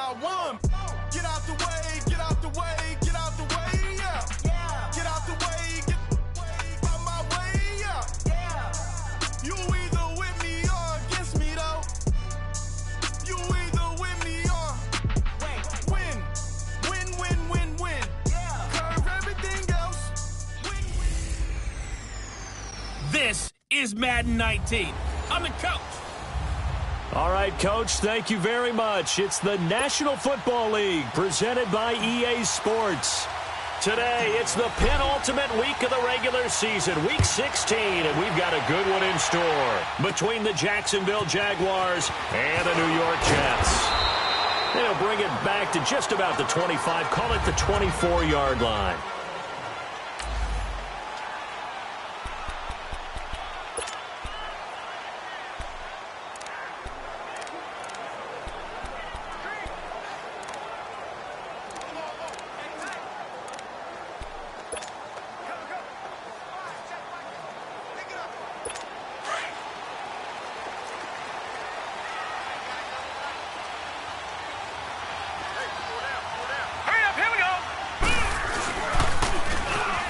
got one. Get out the way, get out the way, get out the way, yeah. Get out the way, get out my way, yeah. You either with me or against me, though. You either with me or win. Win, win, win, win. Curve everything else. Win, win. This is Madden 19. I'm the coach. All right, Coach, thank you very much. It's the National Football League presented by EA Sports. Today, it's the penultimate week of the regular season, Week 16, and we've got a good one in store between the Jacksonville Jaguars and the New York Jets. They'll bring it back to just about the 25, call it the 24-yard line.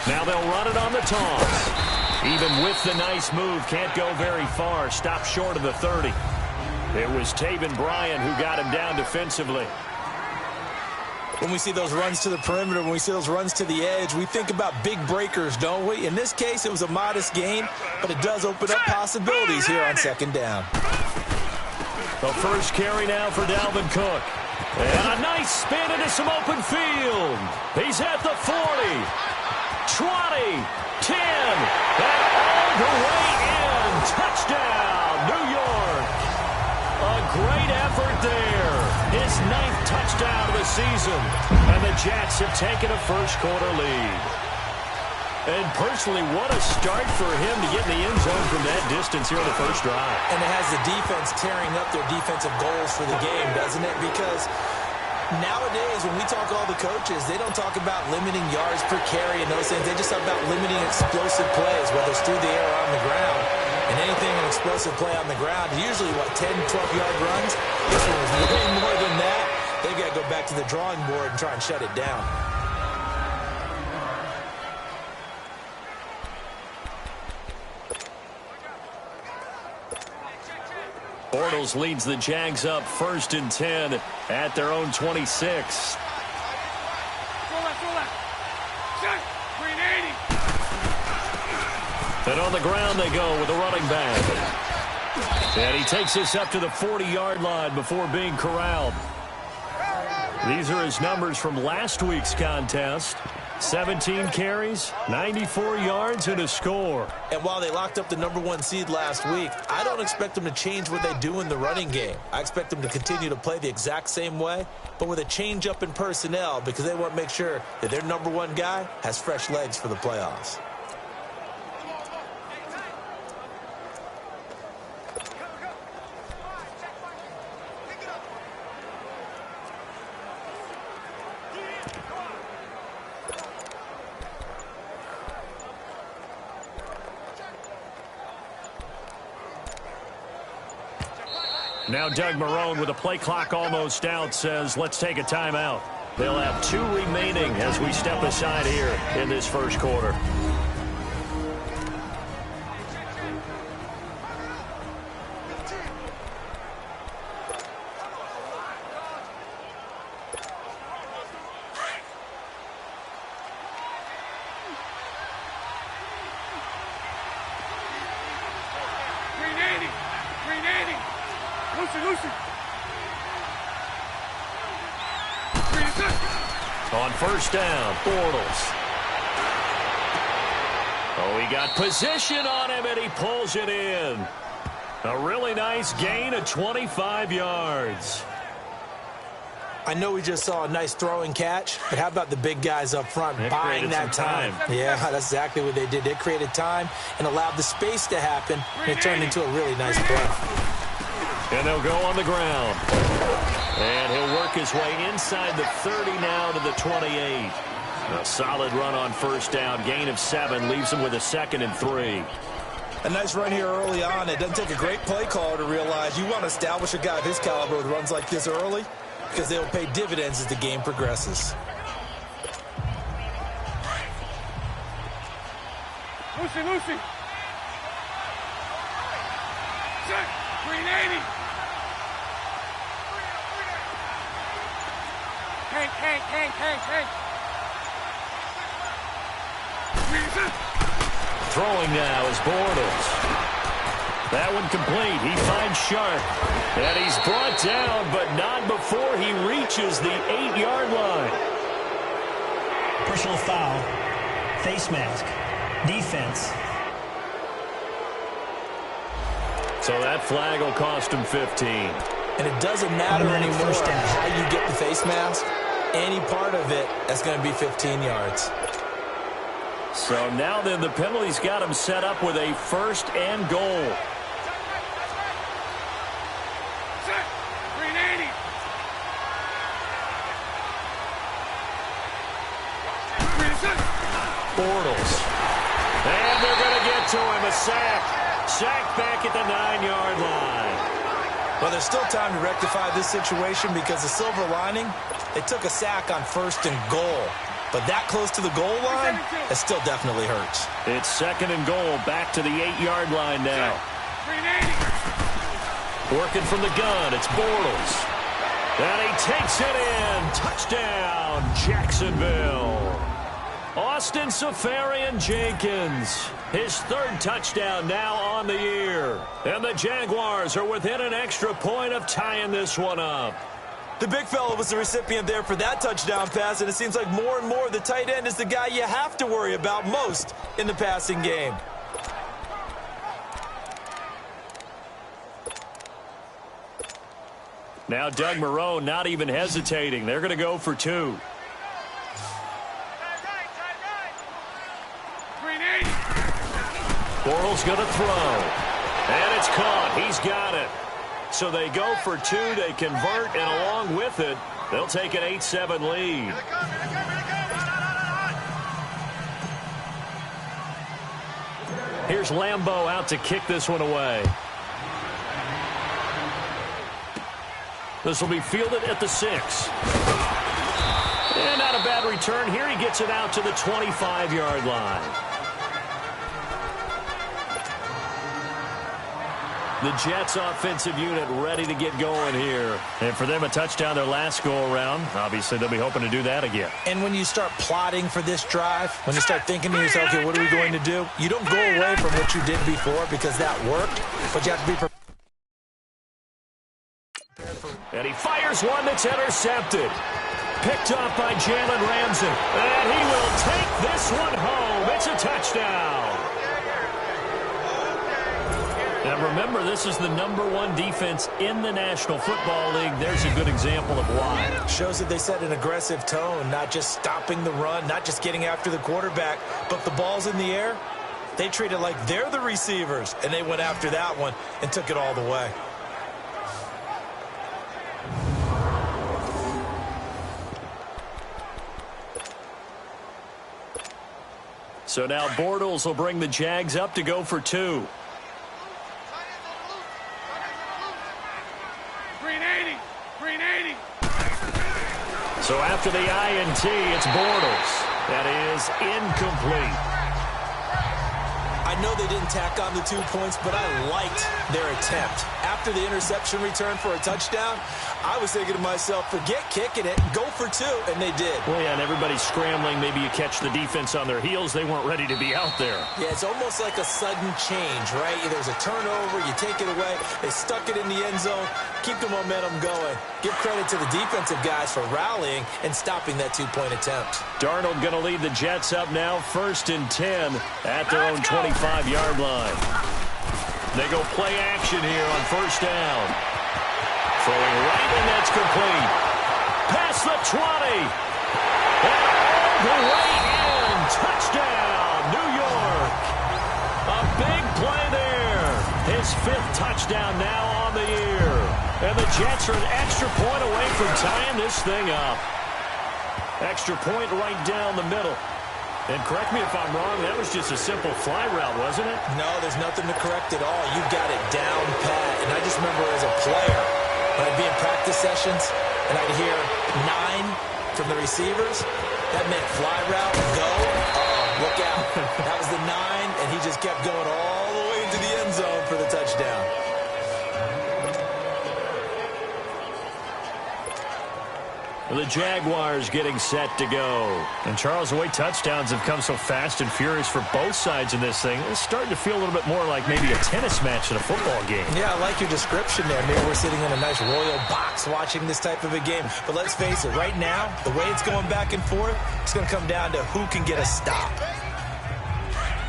Now they'll run it on the toss. Even with the nice move, can't go very far. Stopped short of the 30. It was Taven Bryan who got him down defensively. When we see those runs to the perimeter, when we see those runs to the edge, we think about big breakers, don't we? In this case, it was a modest gain, but it does open up possibilities here on second down. The first carry now for Dalvin Cook. And a nice spin into some open field. He's at the 40. 20, 10, and all the way in. Touchdown, New York. A great effort there. His 9th touchdown of the season. And the Jets have taken a first-quarter lead. And personally, what a start for him to get in the end zone from that distance here on the first drive. And it has the defense tearing up their defensive goals for the game, doesn't it? Because nowadays, when we talk to all the coaches, they don't talk about limiting yards per carry and those things. They just talk about limiting explosive plays, whether it's through the air or on the ground. And anything an explosive play on the ground, usually, 10, 12-yard runs? This one was way more than that. They've got to go back to the drawing board and try and shut it down. Bortles leads the Jags up 1st and 10 at their own 26. And on the ground they go with a running back. And he takes us up to the 40-yard line before being corralled. These are his numbers from last week's contest. 17 carries, 94 yards, and a score. And while they locked up the #1 seed last week, I don't expect them to change what they do in the running game. I expect them to continue to play the exact same way, but with a change up in personnel because they want to make sure that their #1 guy has fresh legs for the playoffs. Now Doug Marrone, with a play clock almost out, says, let's take a timeout. They'll have 2 remaining as we step aside here in this first quarter. On first down, Bortles. Oh, he got position on him, and he pulls it in. A really nice gain of 25 yards. I know we just saw a nice throwing catch, but how about the big guys up front buying that time? Yeah, that's exactly what they did. They created time and allowed the space to happen, and it turned into a really nice play. And they'll go on the ground. And he'll work his way inside the 30 now to the 28. A solid run on first down. Gain of 7 leaves him with a 2nd and 3. A nice run here early on. It doesn't take a great play caller to realize you want to establish a guy of his caliber with runs like this early. because they will pay dividends as the game progresses. Lucy. Check. 380. Hank. Throwing now is Bortles. That one complete. He finds Sharp. And he's brought down, but not before he reaches the 8-yard line. Personal foul. Face mask. Defense. So that flag will cost him 15. And it doesn't matter anymore how you get the face mask. Any part of it, that's going to be 15 yards. So now then, the penalty's got him set up with a 1st and goal. Check. 380. Bortles. And they're going to get to him. A sack. Sack back at the 9-yard line. Well, there's still time to rectify this situation because the silver lining, they took a sack on 1st and goal. But that close to the goal line, it still definitely hurts. It's 2nd and goal, back to the 8-yard line now. 380. Working from the gun, it's Bortles. And he takes it in. Touchdown, Jacksonville. Austin Safarian-Jenkins, his 3rd touchdown now on the year. And the Jaguars are within an extra point of tying this one up. The big fella was the recipient there for that touchdown pass, and it seems like more and more the tight end is the guy you have to worry about most in the passing game. Now Doug Marrone not even hesitating. They're going to go for 2. 380. Bortles going to throw. And it's caught. He's got it. So they go for 2, they convert, and along with it, they'll take an 8-7 lead. Here's Lambeau out to kick this one away. This will be fielded at the 6. And not a bad return here. He gets it out to the 25-yard line. The Jets offensive unit ready to get going here. And for them, a touchdown their last go-around. Obviously, they'll be hoping to do that again. And when you start plotting for this drive, when you start thinking to yourself, okay, what are we going to do? You don't go away from what you did before because that worked, but you have to be prepared. And he fires one that's intercepted. Picked off by Jalen Ramsey. And he will take this one home. It's a touchdown. Now remember, this is the #1 defense in the National Football League. There's a good example of why. Shows that they set an aggressive tone, not just stopping the run, not just getting after the quarterback, but the ball's in the air. They treat it like they're the receivers, and they went after that one and took it all the way. So now Bortles will bring the Jags up to go for 2. 380. So after the INT, it's Bortles. That is incomplete. I know they didn't tack on the 2 points, but I liked their attempt. After the interception return for a touchdown, I was thinking to myself, forget kicking it, go for 2, and they did. Well, yeah, and everybody's scrambling. Maybe you catch the defense on their heels. They weren't ready to be out there. Yeah, it's almost like a sudden change, right? There's a turnover, you take it away, they stuck it in the end zone, keep the momentum going. Give credit to the defensive guys for rallying and stopping that 2-point attempt. Darnold going to lead the Jets up now, 1st and 10 at their own 25-yard line. They go play action here on 1st down. Throwing right, and that's complete. Past the 20. And all the way in. Touchdown, New York. A big play there. His 5th touchdown now on the year. And the Jets are an extra point away from tying this thing up. Extra point right down the middle. And correct me if I'm wrong, that was just a simple fly route, wasn't it? No, there's nothing to correct at all. You've got it down pat. And I just remember as a player, When I'd be in practice sessions and I'd hear 9 from the receivers, that meant fly route, go, look out. That was the 9, and he just kept going all the way into the end zone for the touchdown. The Jaguars getting set to go. And Charles, the way touchdowns have come so fast and furious for both sides in this thing, it's starting to feel a little bit more like maybe a tennis match than a football game. Yeah, I like your description there. Maybe we're sitting in a nice royal box watching this type of a game. But let's face it, right now, the way it's going back and forth, it's going to come down to who can get a stop.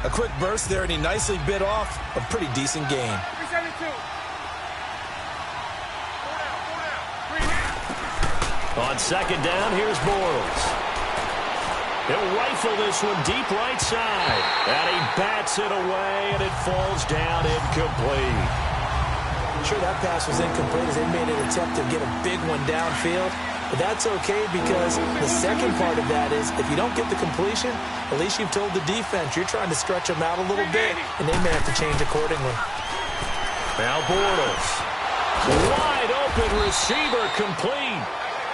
A quick burst there, and he nicely bit off a pretty decent gain. On second down, here's Bortles. He'll rifle this one deep right side. And he bats it away, and it falls down incomplete. Sure, that pass was incomplete as they made an attempt to get a big one downfield. But that's okay because the second part of that is if you don't get the completion, at least you've told the defense you're trying to stretch them out a little bit, and they may have to change accordingly. Now Bortles. Wide open receiver complete.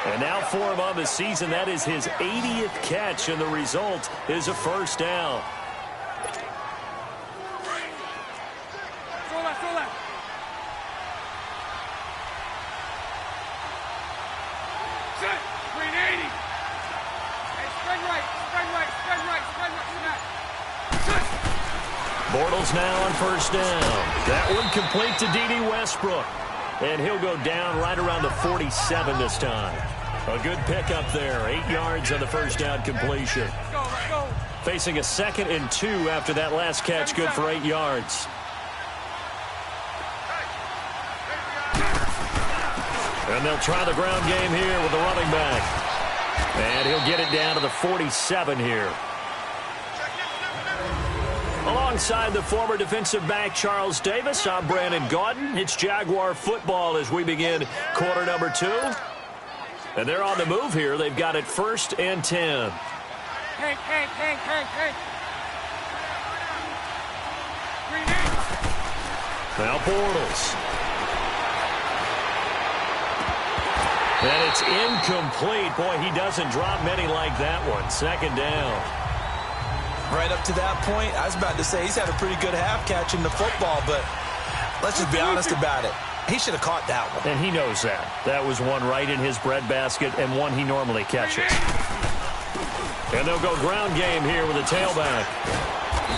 And now for him on the season, that is his 80th catch, and the result is a first down. Bortles now on first down. That one complete to D.D. Westbrook. And he'll go down right around the 47 this time. A good pickup there. 8 yards on the first down completion. Facing a 2nd and 2 after that last catch. Good for 8 yards. And they'll try the ground game here with the running back. And he'll get it down to the 47 here. Alongside the former defensive back Charles Davis, I'm Brandon Gaudin. It's Jaguar football as we begin quarter number 2. And they're on the move here. They've got it 1st and 10. Now Bortles. And it's incomplete. Boy, he doesn't drop many like that one. 2nd down. Right up to that point, I was about to say he's had a pretty good half catching the football, but let's just be honest about it. He should have caught that one. And he knows that. That was one right in his breadbasket and one he normally catches. And they'll go ground game here with a tailback.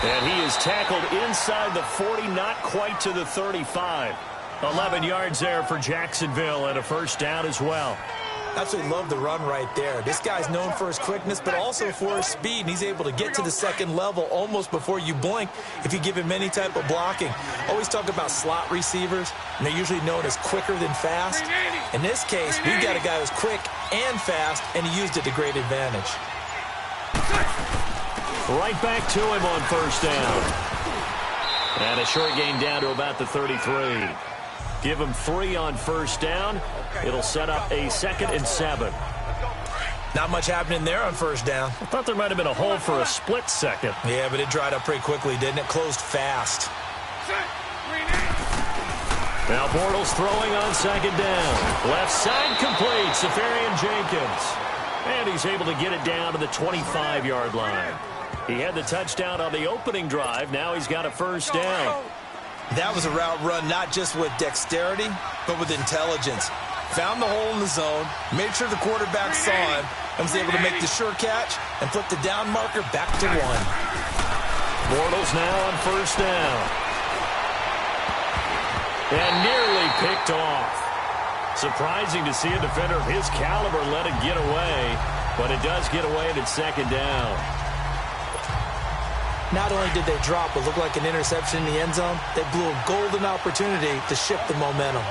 And he is tackled inside the 40, not quite to the 35. 11 yards there for Jacksonville and a first down as well. Absolutely love the run right there. This guy's known for his quickness, but also for his speed, and he's able to get to the 2nd level almost before you blink if you give him any type of blocking. Always talk about slot receivers, and they're usually known as quicker than fast. In this case, we've got a guy who's quick and fast, and he used it to great advantage. Right back to him on first down. And a short gain down to about the 33. Give him 3 on first down. It'll set up a 2nd and 7. Not much happening there on first down. I thought there might have been a hole for a split second. Yeah, but it dried up pretty quickly, didn't it? Closed fast. Now Bortles throwing on 2nd down. Left side complete. Safarian Jenkins. And he's able to get it down to the 25-yard line. He had the touchdown on the opening drive. Now he's got a first down. That was a route run not just with dexterity, but with intelligence. Found the hole in the zone, made sure the quarterback saw him, and was able to make the sure catch and flip the down marker back to 1. Bortles now on first down. And nearly picked off. Surprising to see a defender of his caliber let it get away, but it does get away and it's 2nd down. Not only did they drop what looked like an interception in the end zone, they blew a golden opportunity to shift the momentum.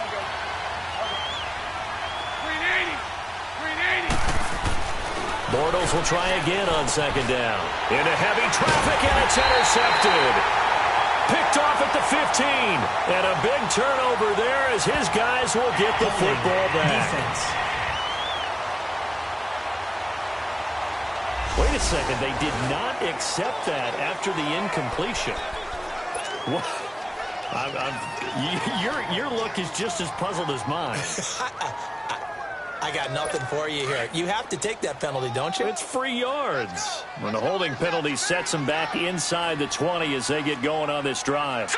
Bortles will try again on 2nd down. Into heavy traffic, and it's intercepted. Picked off at the 15. And a big turnover there as his guys will get the football back. Defense. Wait a second. They did not accept that after the incompletion. Your look is just as puzzled as mine. I got nothing for you here. You have to take that penalty, don't you? It's free yards. When the holding penalty sets them back inside the 20 as they get going on this drive.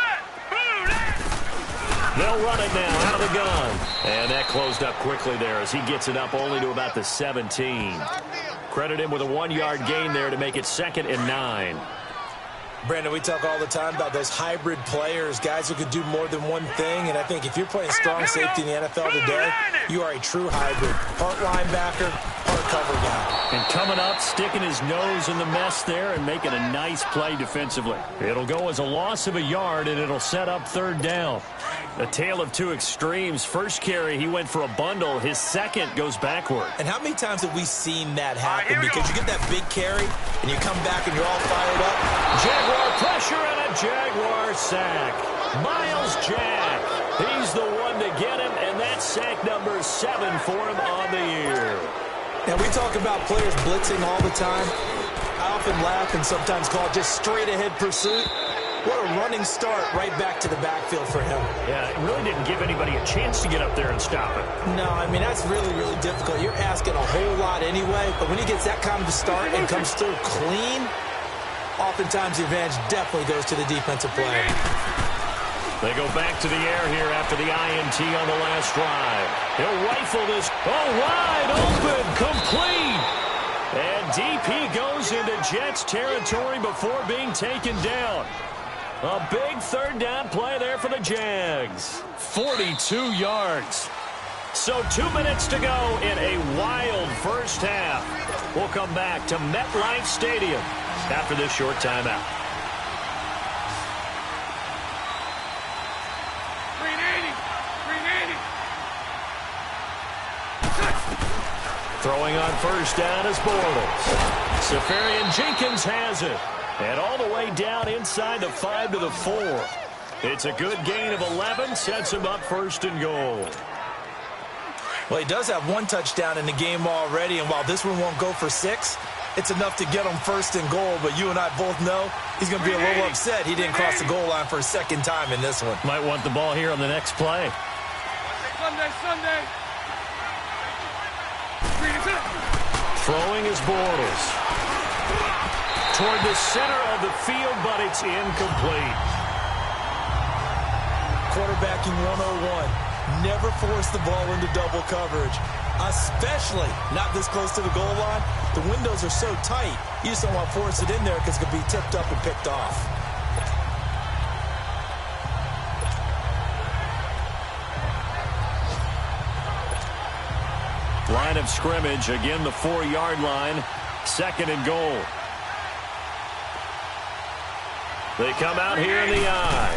They'll run it now out of the gun. And that closed up quickly there as he gets it up only to about the 17. Credit him with a 1-yard gain there to make it 2nd and 9. Brandon, we talk all the time about those hybrid players, guys who could do more than one thing. And I think if you're playing strong safety in the NFL today, you are a true hybrid. Part linebacker, part cover guy. And coming up, sticking his nose in the mess there and making a nice play defensively. It'll go as a loss of a yard, and it'll set up 3rd down. A tale of two extremes. First carry, he went for a bundle. His second goes backward. And how many times have we seen that happen? Because you get that big carry, and you come back and you're all fired up. Jaguar pressure and a Jaguar sack. Miles Jack. He's the one to get him, and that's sack number 7 for him on the year. And we talk about players blitzing all the time. I often laugh and sometimes call it just straight-ahead pursuit. What a running start right back to the backfield for him. Yeah, it really didn't give anybody a chance to get up there and stop it. No, I mean, that's really, really difficult. You're asking a whole lot anyway, but when he gets that kind of a start and comes through clean, oftentimes the advantage definitely goes to the defensive player. They go back to the air here after the INT on the last drive. He'll rifle this. Oh, wide open, complete. And DP goes into Jets territory before being taken down. A big 3rd down play there for the Jags. 42 yards. So 2 minutes to go in a wild first half. We'll come back to MetLife Stadium after this short timeout. Throwing on first down is Bortles. Safarian Jenkins has it. And all the way down inside the 5 to the 4. It's a good gain of 11. Sets him up 1st and goal. Well, he does have 1 touchdown in the game already. And while this one won't go for 6, it's enough to get him 1st and goal. But you and I both know he's going to be a little upset he didn't cross the goal line for a 2nd time in this one. Might want the ball here on the next play. Sunday. Throwing is Bortles. Toward the center of the field, but it's incomplete. Quarterbacking 101. Never force the ball into double coverage, especially not this close to the goal line. The windows are so tight, you just don't want to force it in there because it could be tipped up and picked off. Line of scrimmage, again the 4-yard line. 2nd and goal. They come out here in the eye.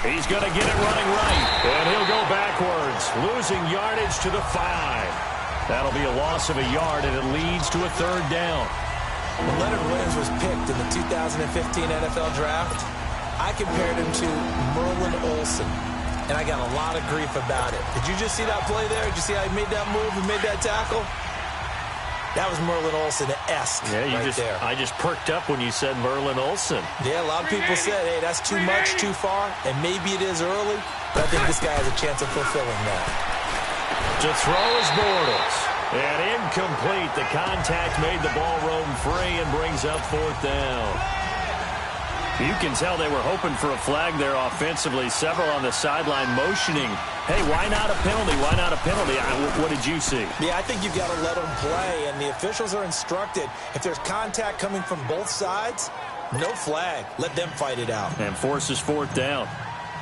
He's going to get it running right. And he'll go backwards, losing yardage to the 5. That'll be a loss of a yard, and it leads to a 3rd down. When Leonard Williams was picked in the 2015 NFL Draft, I compared him to Merlin Olsen. And I got a lot of grief about it. Did you just see that play there? Did you see how he made that move and made that tackle? That was Merlin Olsen-esque there. I just perked up when you said Merlin Olsen. Yeah, a lot of people said, hey, that's too much, too far, and maybe it is early, but I think this guy has a chance of fulfilling that. To throw is Bortles. And incomplete. The contact made the ball roam free and brings up 4th down. You can tell they were hoping for a flag there offensively. Several on the sideline motioning. Hey, why not a penalty? Why not a penalty? What did you see? Yeah, I think you've got to let them play, and the officials are instructed. If there's contact coming from both sides, no flag. Let them fight it out. And forces 4th down.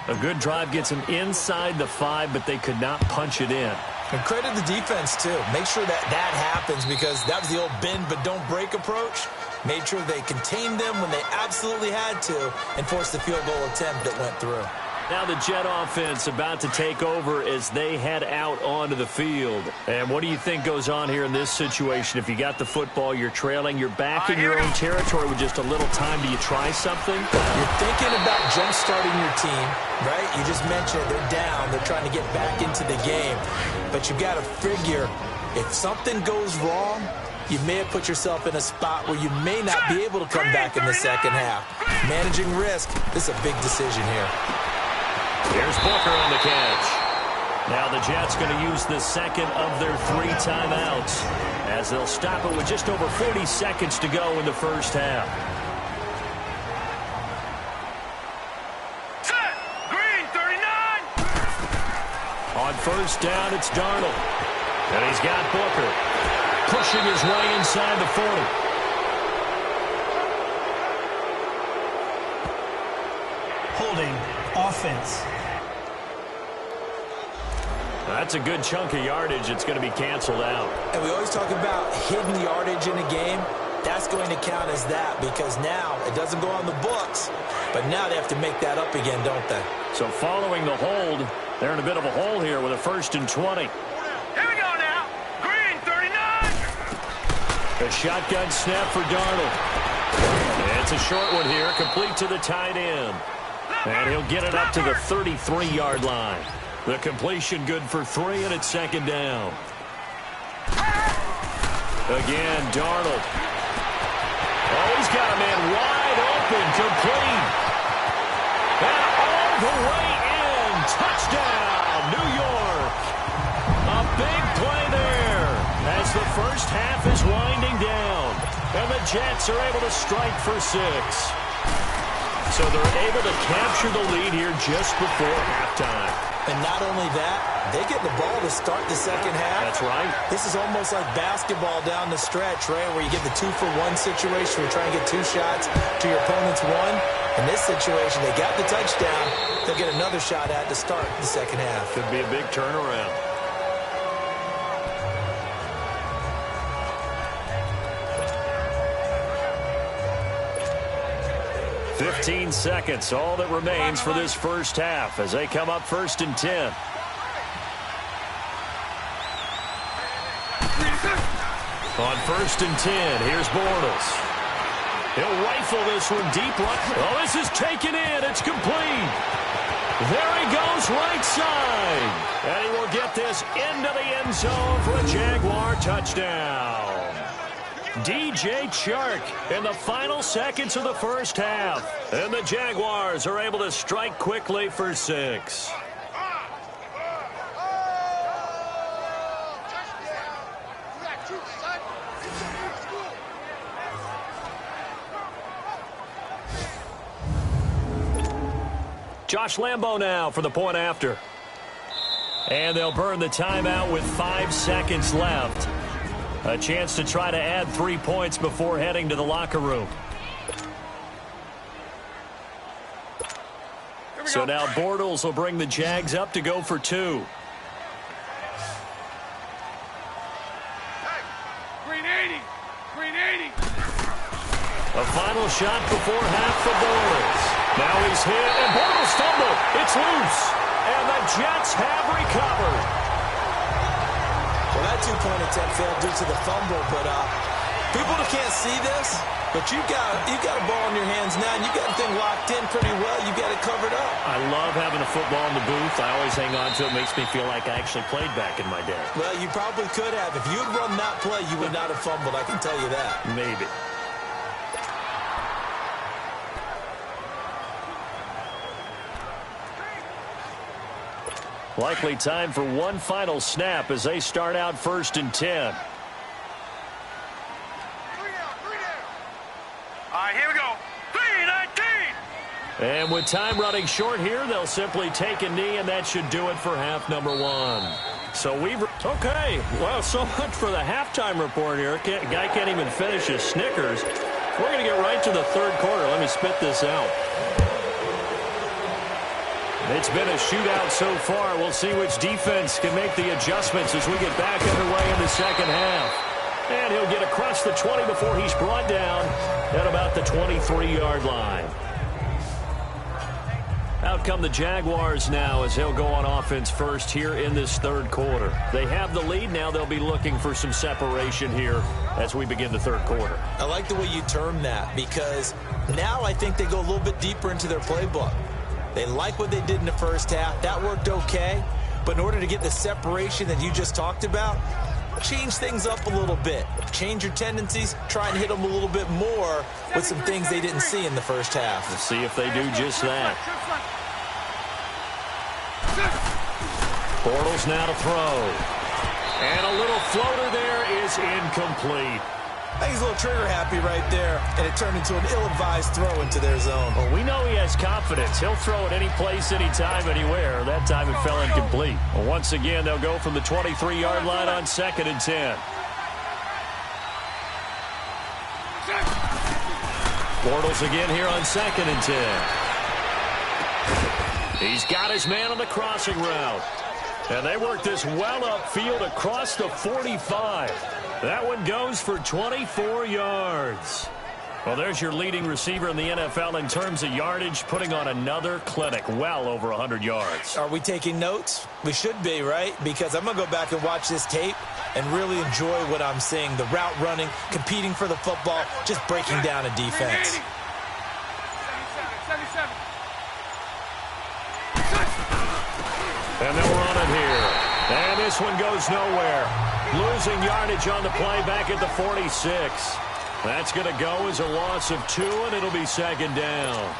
A good drive gets them inside the 5, but they could not punch it in. And credit the defense, too. Make sure that happens because that was the old bend but don't break approach. Made sure they contained them when they absolutely had to and forced the field goal attempt that went through. Now the Jet offense about to take over as they head out onto the field. And what do you think goes on here in this situation? If you got the football, you're trailing, you're back in your own territory with just a little time. Do you try something? You're thinking about jump-starting your team, right? You just mentioned they're down. They're trying to get back into the game. But you've got to figure if something goes wrong, you may have put yourself in a spot where you may not be able to come back in the second half. Managing risk, this is a big decision here. Here's Booker on the catch. Now the Jets going to use the second of their 3 timeouts as they'll stop it with just over 40 seconds to go in the first half. Set. Green, 39. On first down, it's Darnold. And he's got Booker pushing his way inside the 40. Holding offense. That's a good chunk of yardage. It's going to be canceled out. And we always talk about hidden yardage in a game. That's going to count as that because now it doesn't go on the books, but now they have to make that up again, don't they? So following the hold, they're in a bit of a hole here with a 1st and 20. Here we go now. Green, 39. A shotgun snap for Darnold. It's a short one here, complete to the tight end. And he'll get it up to the 33-yard line. The completion good for 3, and it's 2nd down. Again, Darnold. Oh, he's got a man wide open, complete. And all the way in. Touchdown, New York. A big play there as the first half is winding down. And the Jets are able to strike for 6. So they're able to capture the lead here just before halftime. And not only that, they get the ball to start the second half. That's right. This is almost like basketball down the stretch, right, where you get the 2-for-1 situation where you're trying to get 2 shots to your opponent's 1. In this situation, they got the touchdown. They'll get another shot at to start the second half. Could be a big turnaround. "15 seconds, all that remains for this first half as they come up 1st and 10. On 1st and 10, here's Bortles. He'll rifle this one deep right. Oh, this is taken in. It's complete. There he goes right side. And he will get this into the end zone for a Jaguar touchdown. DJ Chark in the final seconds of the first half. And the Jaguars are able to strike quickly for 6. Josh Lambo now for the point after. And they'll burn the timeout with 5 seconds left. A chance to try to add 3 points before heading to the locker room. So now Bortles will bring the Jags up to go for 2. Green 80. Green 80. A final shot before half for Bortles. Now he's hit, and Bortles fumbled. It's loose, and the Jets have recovered. Well, that 2-point attempt failed due to the fumble, but people that can't see this, but you've got a ball in your hands now, and you've got the thing locked in pretty well. You've got it covered up. I love having a football in the booth. I always hang on to it. It makes me feel like I actually played back in my day. Well, you probably could have. If you had run that play, you would not have fumbled, I can tell you that. Maybe. Likely time for one final snap as they start out 1st and 10. All right, here we go. 3-19. And with time running short here, they'll simply take a knee, and that should do it for half number 1. So we've... Okay, well, so much for the halftime report here. Guy can't even finish his Snickers. We're going to get right to the third quarter. Let me spit this out. It's been a shootout so far. We'll see which defense can make the adjustments as we get back underway in the second half. And he'll get across the 20 before he's brought down at about the 23-yard line. Out come the Jaguars now as they'll go on offense first here in this third quarter. They have the lead. Now they'll be looking for some separation here as we begin the third quarter. I like the way you term that because now I think they go a little bit deeper into their playbook. They like what they did in the first half. That worked okay. But in order to get the separation that you just talked about, change things up a little bit. Change your tendencies. Try and hit them a little bit more with some things they didn't see in the first half. We'll see if they do just that. Bortles now to throw. And a little floater there is incomplete. I think he's a little trigger happy right there, and it turned into an ill-advised throw into their zone. Well, we know he has confidence. He'll throw it any place, anytime, anywhere. That time it fell incomplete. Well, once again, they'll go from the 23-yard line on 2nd and 10. Bortles again here on 2nd and 10. He's got his man on the crossing route. And they work this well upfield across the 45. That one goes for 24 yards. Well, there's your leading receiver in the NFL in terms of yardage, putting on another clinic, well over 100 yards. Are we taking notes? We should be, right? Because I'm going to go back and watch this tape and really enjoy what I'm seeing. The route running, competing for the football, just breaking down a defense. And they'll run it here. And this one goes nowhere. Losing yardage on the play back at the 46. That's going to go as a loss of 2, and it'll be 2nd down.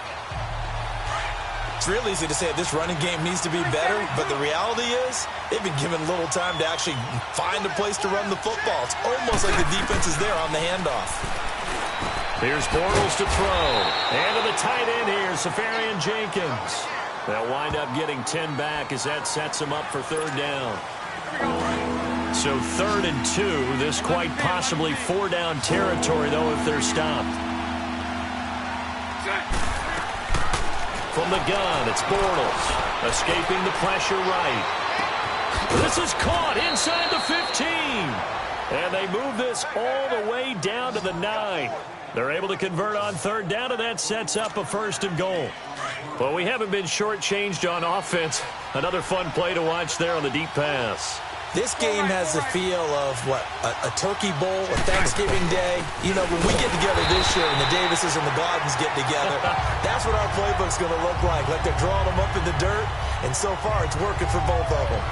It's real easy to say this running game needs to be better, but the reality is they've been given little time to actually find a place to run the football. It's almost like the defense is there on the handoff. Here's Bortles to throw. And to the tight end here, Safarian Jenkins. They'll wind up getting 10 back as that sets them up for 3rd down. So 3rd and 2. This quite possibly 4-down territory, though, if they're stopped. From the gun, it's Bortles. Escaping the pressure right. This is caught inside the 15. And they move this all the way down to the 9. They're able to convert on 3rd down, and that sets up a 1st and goal. Well, we haven't been shortchanged on offense. Another fun play to watch there on the deep pass. This game has the feel of, a turkey bowl, a Thanksgiving day. You know, when we get together this year and the Davises and the Gardens get together, that's what our playbook's going to look like. Like they're drawing them up in the dirt, and so far it's working for both of them.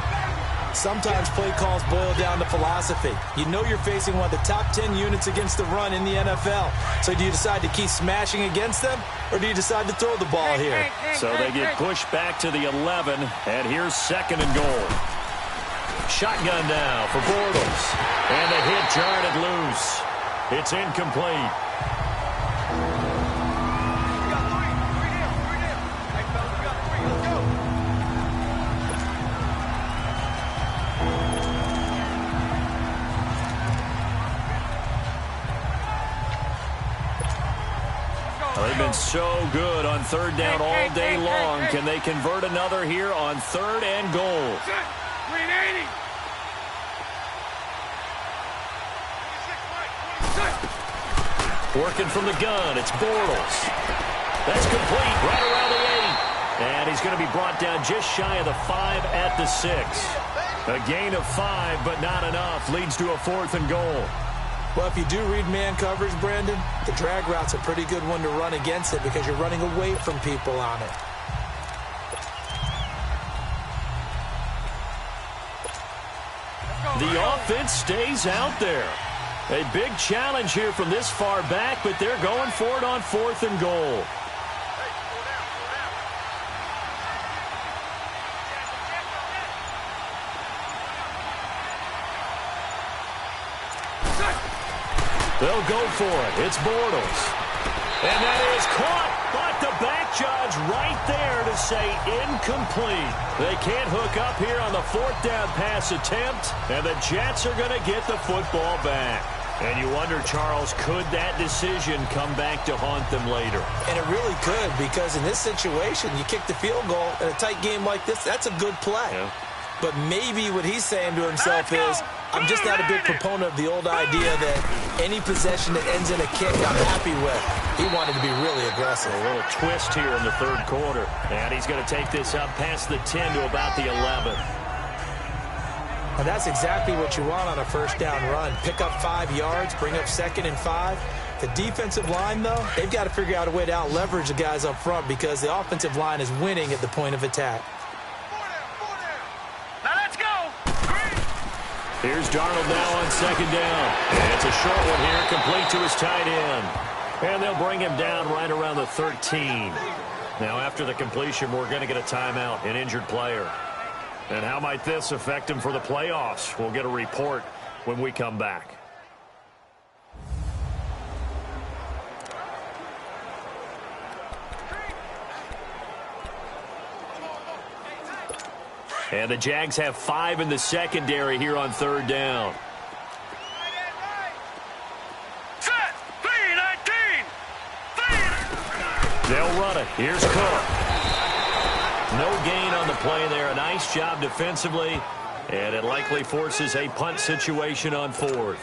Sometimes play calls boil down to philosophy. You know you're facing one of the top 10 units against the run in the NFL. So do you decide to keep smashing against them, or do you decide to throw the ball here? So they get pushed back to the 11, and here's 2nd and goal. Shotgun now for Bortles. And the hit jarred it loose. It's incomplete. They've been so good on 3rd down all day long. Can they convert another here on 3rd and goal? Working from the gun, it's Bortles. That's complete, right around the 8. And he's going to be brought down just shy of the 5 at the 6. A gain of 5, but not enough. Leads to a 4th and goal. Well, if you do read man coverage, Brandon, the drag route's a pretty good one to run against it because you're running away from people on it. The offense stays out there. A big challenge here from this far back, but they're going for it on 4th and goal. They'll go for it. It's Bortles. And that is caught, but the back judge right there to say incomplete. They can't hook up here on the 4th down pass attempt, and the Jets are going to get the football back. And you wonder, Charles, could that decision come back to haunt them later? And it really could, because in this situation, you kick the field goal in a tight game like this, that's a good play. Yeah. But maybe what he's saying to himself is, I'm just not a big proponent of the old idea that any possession that ends in a kick I'm happy with. He wanted to be really aggressive. A little twist here in the 3rd quarter. And he's going to take this up past the 10 to about the 11. And that's exactly what you want on a 1st down run. Pick up 5 yards, bring up 2nd and 5. The defensive line, though, they've got to figure out a way to out-leverage the guys up front because the offensive line is winning at the point of attack. Here's Darnold now on 2nd down. And it's a short one here, complete to his tight end. And they'll bring him down right around the 13. Now, after the completion, we're going to get a timeout, an injured player. And how might this affect him for the playoffs? We'll get a report when we come back. And the Jags have 5 in the secondary here on 3rd down. Set. 3-19. They'll run it. Here's Cook. No gain on the play there. A nice job defensively. And it likely forces a punt situation on 4th.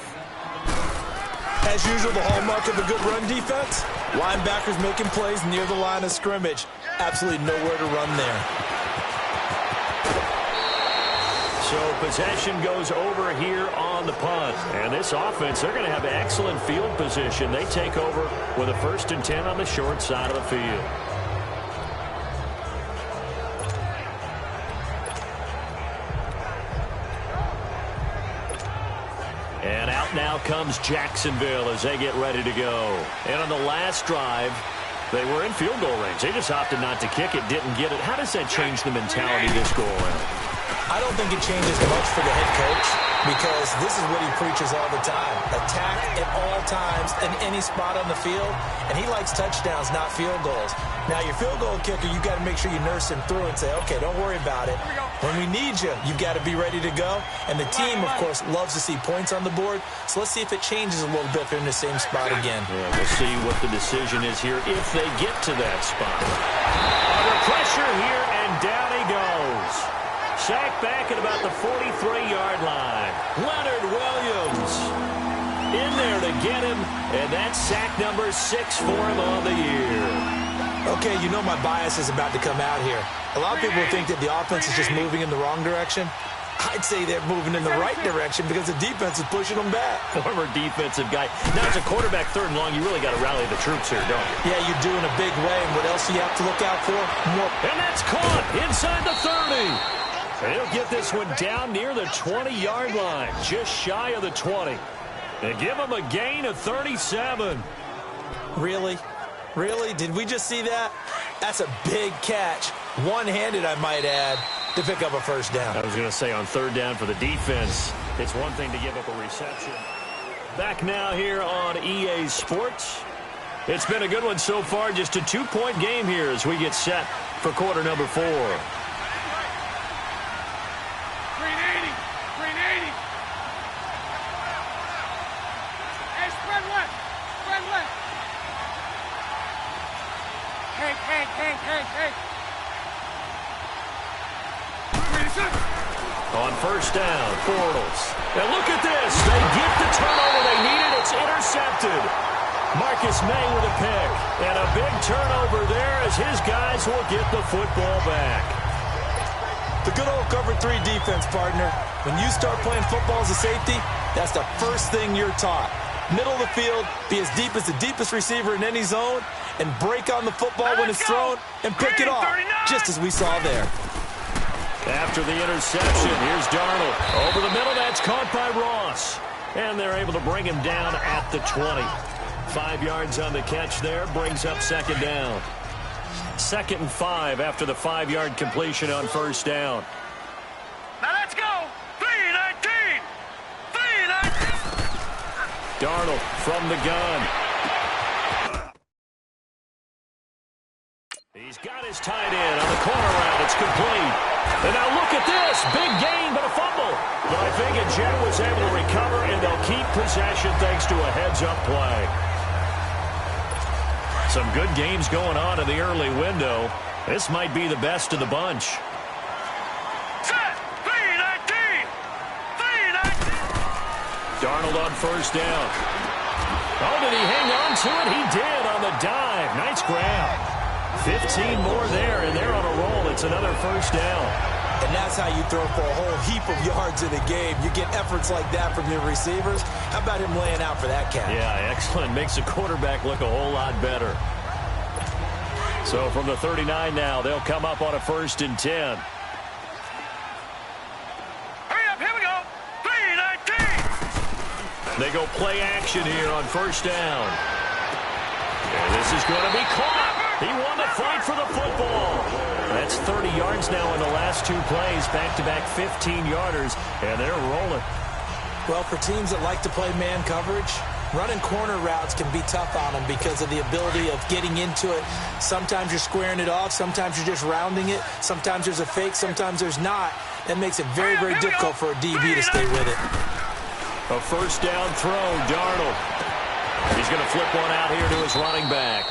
As usual, the hallmark of a good run defense, linebackers making plays near the line of scrimmage. Absolutely nowhere to run there. So possession goes over here on the punt. And this offense, they're going to have excellent field position. They take over with a 1st and 10 on the short side of the field. And out now comes Jacksonville as they get ready to go. And on the last drive, they were in field goal range. They just opted not to kick it, didn't get it. How does that change the mentality this go around? I don't think it changes much for the head coach because this is what he preaches all the time. Attack at all times in any spot on the field, and he likes touchdowns, not field goals. Now, your field goal kicker, you've got to make sure you nurse him through and say, okay, don't worry about it. When we need you, you've got to be ready to go. And the team, of course, loves to see points on the board, so let's see if it changes a little bit if they're in the same spot again. Yeah, we'll see what the decision is here if they get to that spot. Under pressure here, and down he goes. Sacked back at about the 43-yard line. Leonard Williams in there to get him, and that's sack number 6 for him on the year. Okay, you know my bias is about to come out here. A lot of people think that the offense is just moving in the wrong direction. I'd say they're moving in the right direction because the defense is pushing them back. Former defensive guy. Now, as a quarterback 3rd and long, you really got to rally the troops here, don't you? Yeah, you do in a big way. And what else do you have to look out for? More. And that's caught inside the 30. They'll get this one down near the 20-yard line, just shy of the 20. They give them a gain of 37. Really? Really? Did we just see that? That's a big catch. One-handed, I might add, to pick up a 1st down. I was going to say on 3rd down for the defense, it's one thing to give up a reception. Back now here on EA Sports. It's been a good one so far, just a 2-point game here as we get set for quarter number 4. On 1st down, Bortles. And look at this. They get the turnover they needed. It's intercepted. Marcus May with a pick. And a big turnover there as his guys will get the football back. The good old cover 3 defense, partner. When you start playing football as a safety, that's the first thing you're taught. Middle of the field, be as deep as the deepest receiver in any zone, and break on the football when it's thrown and pick it off, just as we saw there. After the interception, here's Darnold. Over the middle, that's caught by Ross. And they're able to bring him down at the 20. 5 yards on the catch there, brings up 2nd down. 2nd and 5 after the 5-yard completion on 1st down. Now let's go. 3-19. 3-19. Darnold from the gun. He's got his tight end on the corner route. It's complete. And now look at this. Big gain, but a fumble. But I think Jet was able to recover, and they'll keep possession thanks to a heads-up play. Some good games going on in the early window. This might be the best of the bunch. Set. 3-19. 3-19. Darnold on 1st down. Oh, did he hang on to it? He did on the dive. Nice grab. 15 more there, and they're on a roll. It's another 1st down. And that's how you throw for a whole heap of yards in a game. You get efforts like that from your receivers. How about him laying out for that catch? Yeah, excellent. Makes the quarterback look a whole lot better. So from the 39 now, they'll come up on a 1st and 10. Hurry up, here we go. 3-19. They go play action here on 1st down. And this is going to be caught. He won the fight for the football. That's 30 yards now in the last 2 plays, back-to-back 15-yarders, and they're rolling. Well, for teams that like to play man coverage, running corner routes can be tough on them because of the ability of getting into it. Sometimes you're squaring it off. Sometimes you're just rounding it. Sometimes there's a fake. Sometimes there's not. That makes it very, very difficult for a DB to stay with it. A first down throw, Darnold. He's going to flip one out here to his running back.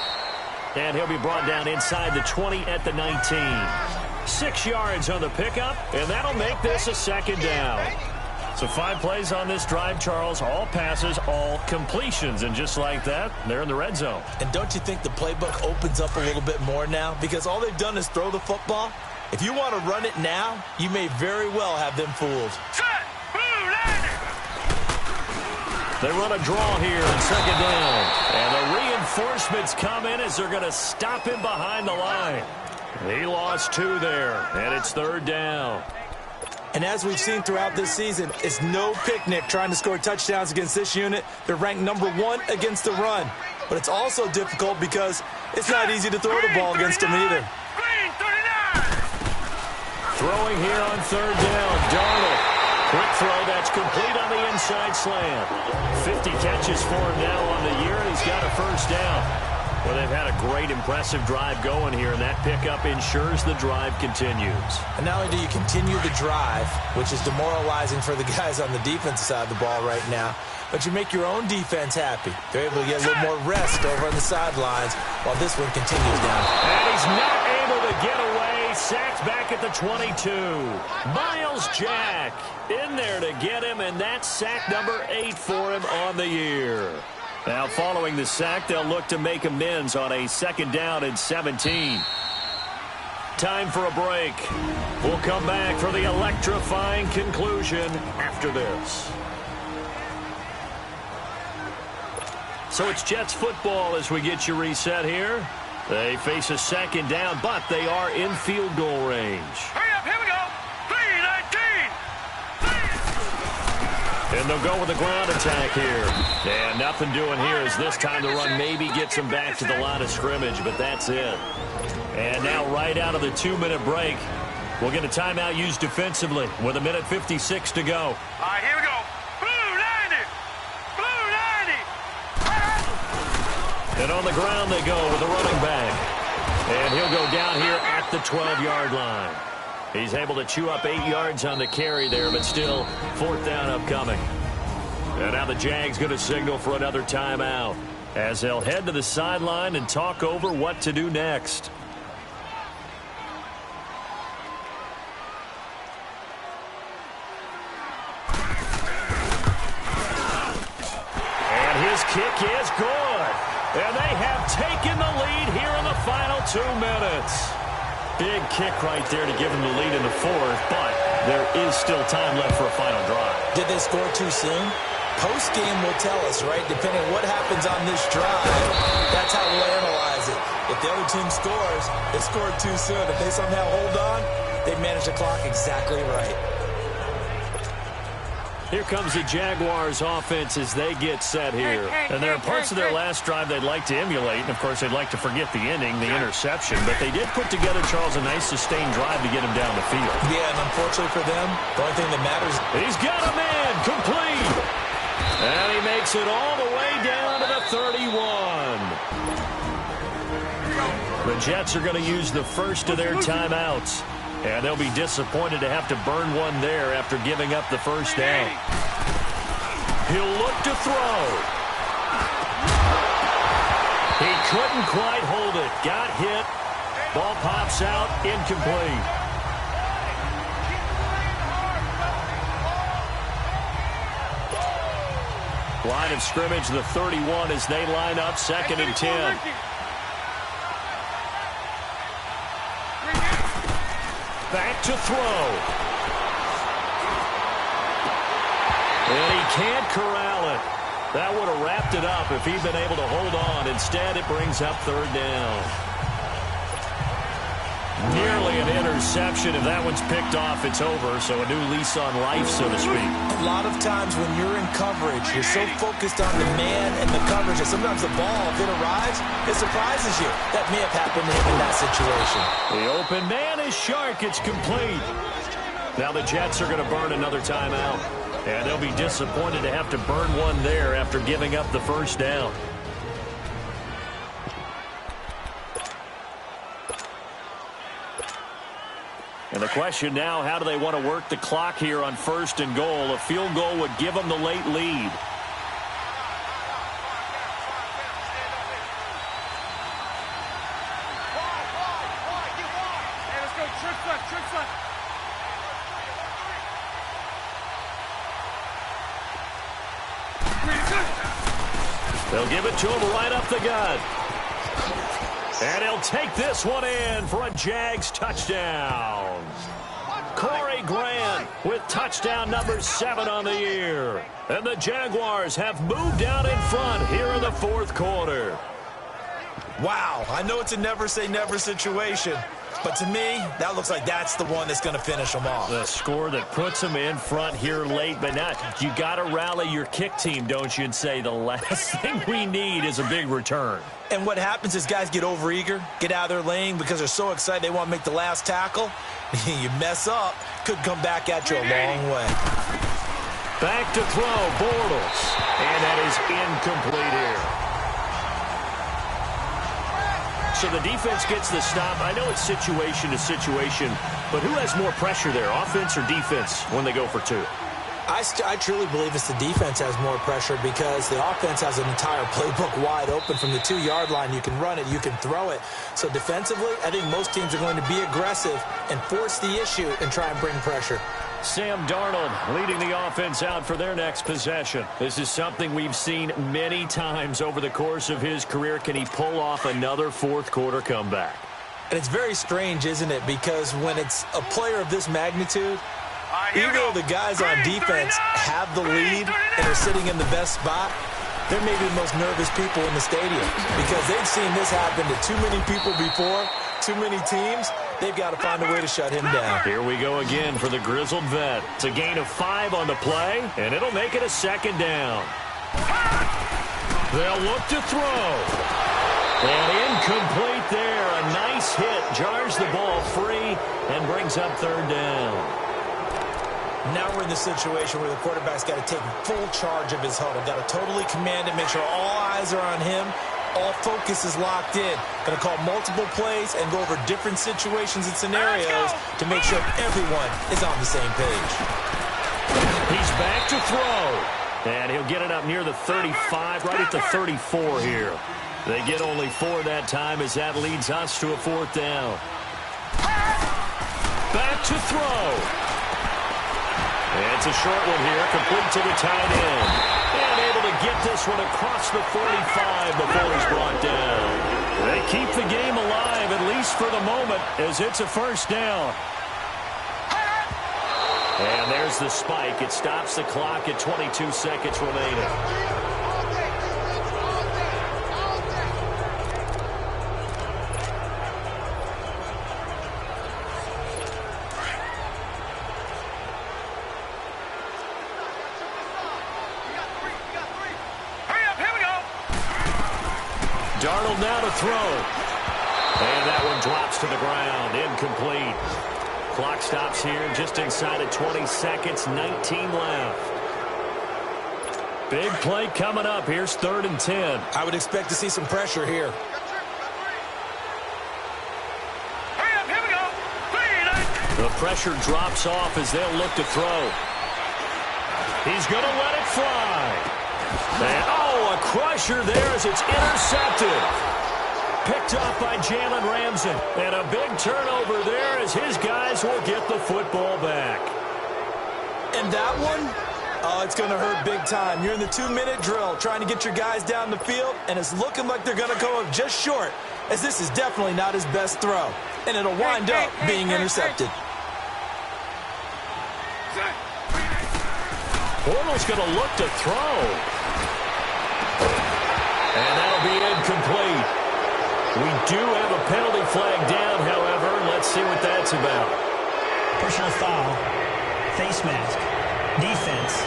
And he'll be brought down inside the 20 at the 19. 6 yards on the pickup, and that'll make this a second down. So 5 plays on this drive, Charles. All passes, all completions. And just like that, they're in the red zone. And don't you think the playbook opens up a little bit more now? Because all they've done is throw the football. If you want to run it now, you may very well have them fooled. They run a draw here in second down. And the reinforcements come in as they're going to stop him behind the line. He lost 2 there, and it's third down. And as we've seen throughout this season, it's no picnic trying to score touchdowns against this unit. They're ranked number 1 against the run. But it's also difficult because it's not easy to throw the ball against them either. Throwing here on third down, Darnold. Quick throw that's complete on the inside slant. 50 catches for him now on the year, and he's got a first down. Well, they've had a great, impressive drive going here, and that pickup ensures the drive continues. And not only do you continue the drive, which is demoralizing for the guys on the defensive side of the ball right now, but you make your own defense happy. They're able to get a little more rest over on the sidelines while this one continues down. And he's not able to get away. Sacked back at the 22. Miles Jack in there to get him, and that's sack number 8 for him on the year. Now, following the sack, they'll look to make amends on a second down and 17. Time for a break. We'll come back for the electrifying conclusion after this. So it's Jets football as we get you reset here. They face a second down, but they are in field goal range. Hurry up, here we go. 3-19. And they'll go with the ground attack here. And nothing doing here as this time the run maybe gets them back to the line of scrimmage, but that's it. And now right out of the 2-minute break, we'll get a timeout used defensively with 1:56 to go. All right, here we go. Blue 90. Blue 90. And on the ground they go with the running back. And he'll go down here at the 12-yard line. He's able to chew up 8 yards on the carry there, but still, 4th down upcoming. And now the Jags going to signal for another timeout as they'll head to the sideline and talk over what to do next. And his kick is good. And they have taken the lead here in the final 2 minutes. Big kick right there to give them the lead in the 4th, but there is still time left for a final drive. Did they score too soon? Post-game will tell us, right? Depending on what happens on this drive, that's how we'll analyze it. If the other team scores, they scored too soon. If they somehow hold on, they manage the clock exactly right. Here comes the Jaguars offense as they get set here. And there are parts of their last drive they'd like to emulate. And, of course, they'd like to forget the ending, the interception. But they did put together, Charles, a nice sustained drive to get him down the field. Yeah, and unfortunately for them, the only thing that matters. He's got a man complete. And he makes it all the way down to the 31. The Jets are going to use the first of their timeouts. And they'll be disappointed to have to burn one there after giving up the first down. He'll look to throw. He couldn't quite hold it. Got hit. Ball pops out. Incomplete. Line of scrimmage, the 31 as they line up 2nd and 10. Back to throw. And he can't corral it. That would have wrapped it up if he'd been able to hold on. Instead, it brings up 3rd down. Nearly an interception. If that one's picked off, it's over. So a new lease on life, so to speak. A lot of times when you're in coverage, you're so focused on the man and the coverage that sometimes the ball, if it arrives, it surprises you. That may have happened to him in that situation. The open man is Shark. It's complete. Now the Jets are going to burn another timeout. And they'll be disappointed to have to burn one there after giving up the first down. And the question now, how do they want to work the clock here on 1st and goal? A field goal would give them the late lead. They'll give it to him right up the gut. And he'll take this one in for a Jags touchdown. Corey Grant with touchdown number 7 on the year. And the Jaguars have moved out in front here in the 4th quarter. Wow, I know it's a never-say-never situation, but to me, that looks like that's the one that's going to finish them off. The score that puts them in front here late, but now you got to rally your kick team, don't you, and say the last thing we need is a big return. And what happens is guys get overeager, get out of their lane because they're so excited they want to make the last tackle. You mess up, could come back at you a long way. Back to throw, Bortles. And that is incomplete here. So the defense gets the stop. I know it's situation to situation, but who has more pressure there, offense or defense, when they go for 2? I truly believe it's the defense has more pressure because the offense has an entire playbook wide open from the 2-yard line. You can run it, you can throw it. So defensively, I think most teams are going to be aggressive and force the issue and try and bring pressure. Sam Darnold leading the offense out for their next possession. This is something we've seen many times over the course of his career. Can he pull off another 4th quarter comeback? And it's very strange, isn't it? Because when it's a player of this magnitude, even though the guys on defense have the lead and are sitting in the best spot, they're maybe the most nervous people in the stadium because they've seen this happen to too many people before, too many teams. They've got to find a way to shut him down. Here we go again for the grizzled vet. It's a gain of 5 on the play, and it'll make it a 2nd down. They'll look to throw. And incomplete there. A nice hit. Jars the ball free and brings up 3rd down. Now we're in the situation where the quarterback's got to take full charge of his huddle. Got to totally command it, make sure all eyes are on him. All focus is locked in. Going to call multiple plays and go over different situations and scenarios to make sure everyone is on the same page. He's back to throw. And he'll get it up near the 35, right at the 34 here. They get only 4 that time as that leads us to a 4th down. Back to throw. It's a short one here, complete to the tight end. And able to get this one across the 45 before he's brought down. They keep the game alive, at least for the moment, as it's a 1st down. And there's the spike. It stops the clock at 22 seconds remaining. Darnold now to throw. And that one drops to the ground. Incomplete. Clock stops here just inside of 20 seconds. 19 left. Big play coming up. Here's 3rd and 10. I would expect to see some pressure here. The pressure drops off as they'll look to throw. He's going to let it fly. And, a crusher there as it's intercepted. Picked up by Jalen Ramsey. And a big turnover there as his guys will get the football back. And that one, it's going to hurt big time. You're in the 2-minute drill trying to get your guys down the field, and it's looking like they're going to go up just short, as this is definitely not his best throw. And it'll wind up being intercepted. Bortles going to look to throw. And that'll be incomplete. We do have a penalty flag down, however. Let's see what that's about. Personal foul. Face mask. Defense.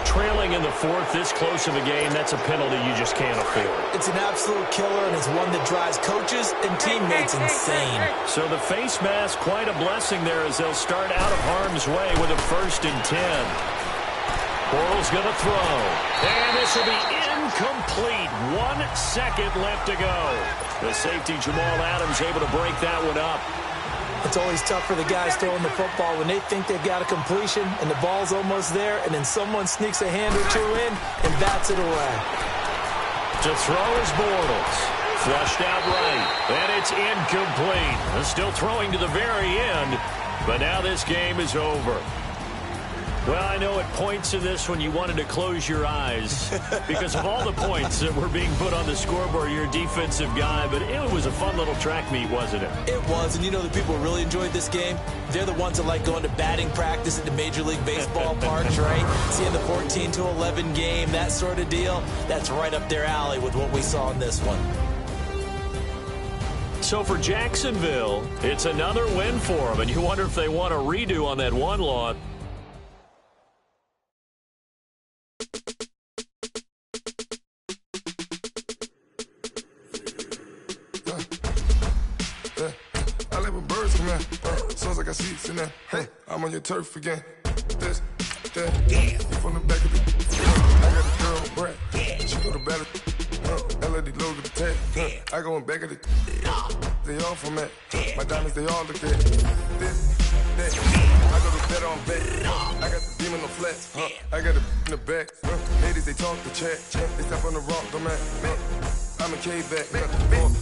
Trailing in the fourth, this close of a game, that's a penalty you just can't afford. It's an absolute killer, and it's one that drives coaches and teammates insane. So the face mask, quite a blessing there as they'll start out of harm's way with a 1st and 10. Bortles going to throw. And this will be incomplete. 1 second left to go. The safety, Jamal Adams, able to break that one up. It's always tough for the guys throwing the football when they think they've got a completion and the ball's almost there, and then someone sneaks a hand or two in and bats it away. To throw is Bortles. Flushed out right. And it's incomplete. Still throwing to the very end, but now this game is over. Well, I know at points in this one you wanted to close your eyes because of all the points that were being put on the scoreboard. You're a defensive guy, but it was a fun little track meet, wasn't it? It was, and you know the people who really enjoyed this game? They're the ones that like going to batting practice at the Major League Baseball parks, right? Seeing the 14-11 game, that sort of deal, that's right up their alley with what we saw in this one. So for Jacksonville, it's another win for them, and you wonder if they want a redo on that one loss. I see it's in there. Hey, I'm on your turf again. This, that, yeah. From the back of the, I got a girl, brat. Yeah. She go to battle. LAD logo the tag. Yeah. I go in back of the. They all from that. My diamonds, they all look at. This, that. I go to bed on bed. I got the demon on flats. I got it in the back. Ladies, they talk the chat. They step on the rock, don't man. I'm a K back,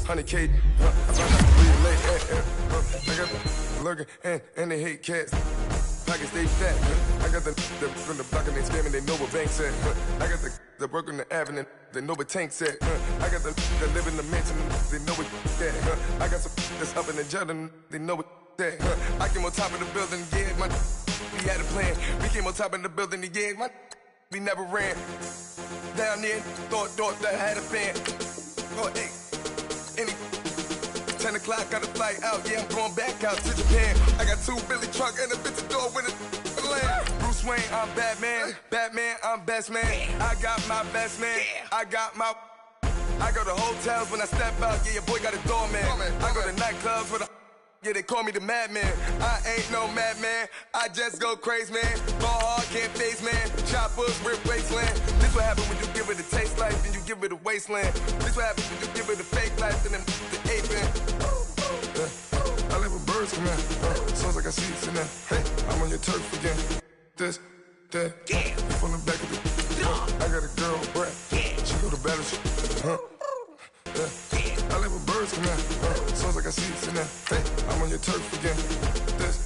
400K. I find out really late. I got the lurking and they hate cats. Pockets stay fat. I got the from the block and they scamming. They know what banks at. I got the work on the avenue. They know what tanks at. I got the that live in the mansion. They know what that. I got some that's up in the jungle. They know what that. I came on top of the building. Yeah, my we had a plan. We came on top of the building. Yeah, my we never ran. Down there, thought that had a fan. Oh, hey, 10 o'clock, got a flight out. Yeah, I'm going back out to Japan. I got 2 Billy truck and a bitch door with a land. Bruce Wayne, I'm Batman. Batman, I'm best man. I got my best man. I go to hotels when I step out. Yeah, your boy got a doorman. I go to nightclubs with a. Yeah, they call me the madman. I ain't no madman. I just go crazy, man. Ball hard, can't face, man. Choppers, rip wasteland. This what happens when you give it a taste life and you give it a wasteland. This what happens when you give it a fake life and then the aping. I live with birds come in. Sounds like I see it's in there. Hey, I'm on your turf again. This, that. Yeah. From the back of the. I got a girl, brat. Yeah. She go to battle. I live with birds come in. Sounds like I see it's in there. Hey, I'm on your turf again. This,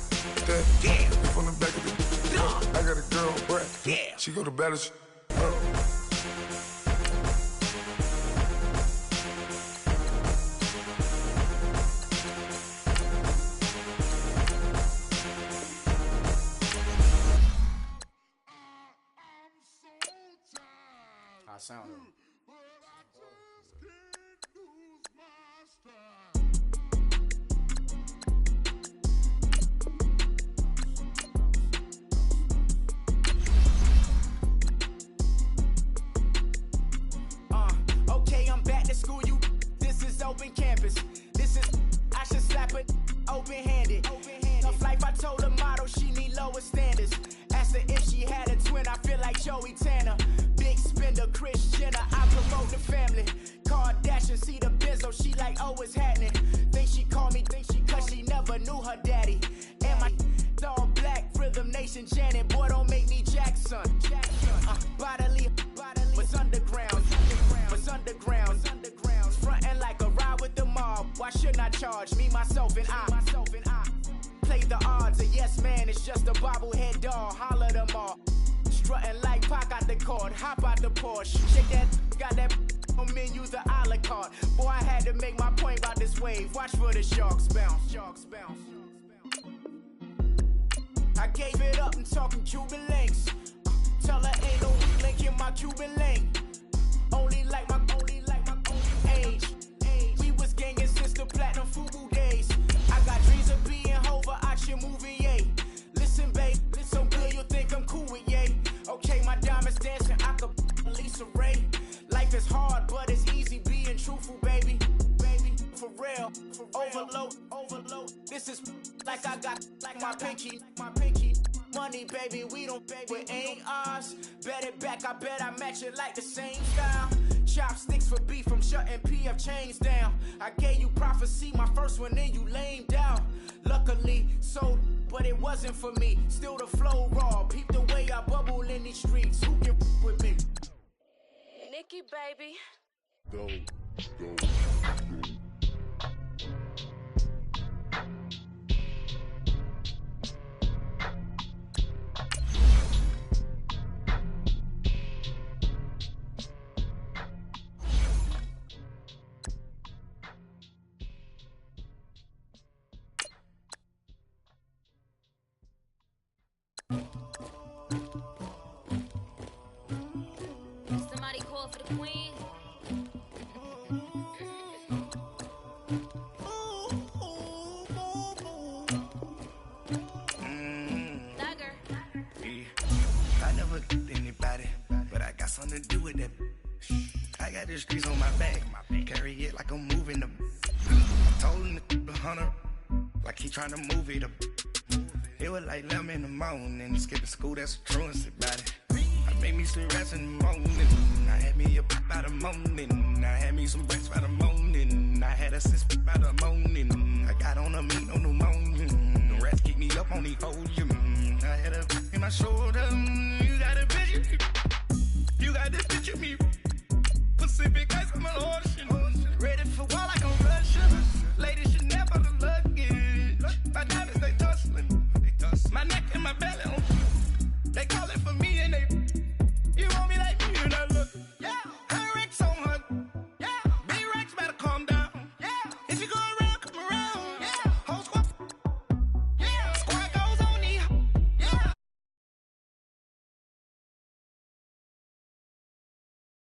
that. Yeah. From the back of the. I got a girl, brat. Yeah. She go to battle. Sound. Okay, I'm back to school. This is open campus. I should slap it open-handed. Tough life, I told the model she need lower standards. Asked her if she had a twin. I feel like Joey Tanner. Big spender, Kris Jenner, I promote the family. Kardashian, see the benzo, she like, oh, it's happening. Think she call me, cause she never knew her daddy. And my all black, Rhythm Nation, Janet, boy, don't make me Jackson. Bodily, what's underground? Frontin' like a ride with the mob. Why shouldn't I charge me, myself, and I? Play the odds, a yes man, it's just a bobblehead doll. Holler them all. Strutting like Pac out the court, hop out the Porsche. Shake that, got that on menu, the a la carte. Boy, I had to make my point about this wave. Watch for the sharks bounce. I gave it up and talking Cuban links. Tell her ain't no weak link in my Cuban link. Only like my age. We was gangin' since the platinum food is hard, but it's easy being truthful, baby. For real, overload. This is like I got like my pinky. Money, baby, we don't pay, it ain't ours. Bet it back, I bet I match it like the same style. Chopsticks for beef from shutting PF chains down. I gave you prophecy, my first one, then you lame down. Luckily, sold, but it wasn't for me. Still the flow raw, peep the way I bubble in these streets. Who can with me? Nikki, baby. Go. Somebody call for the queen. Dagger. I never did anybody, but I got something to do with that. I got the streets on my back, carry it like I'm moving them. I told him the hunter, like he trying to move it up. It was like 11 in the morning, skipping school, that's a truancy about it. I made me some rats in the morning, I had me a pop by the morning, I had me some bricks by the morning, I had a sis by the morning, I got on a meat on the morning, the rats keep me up on the volume, I had a in my shoulder, you got a vision.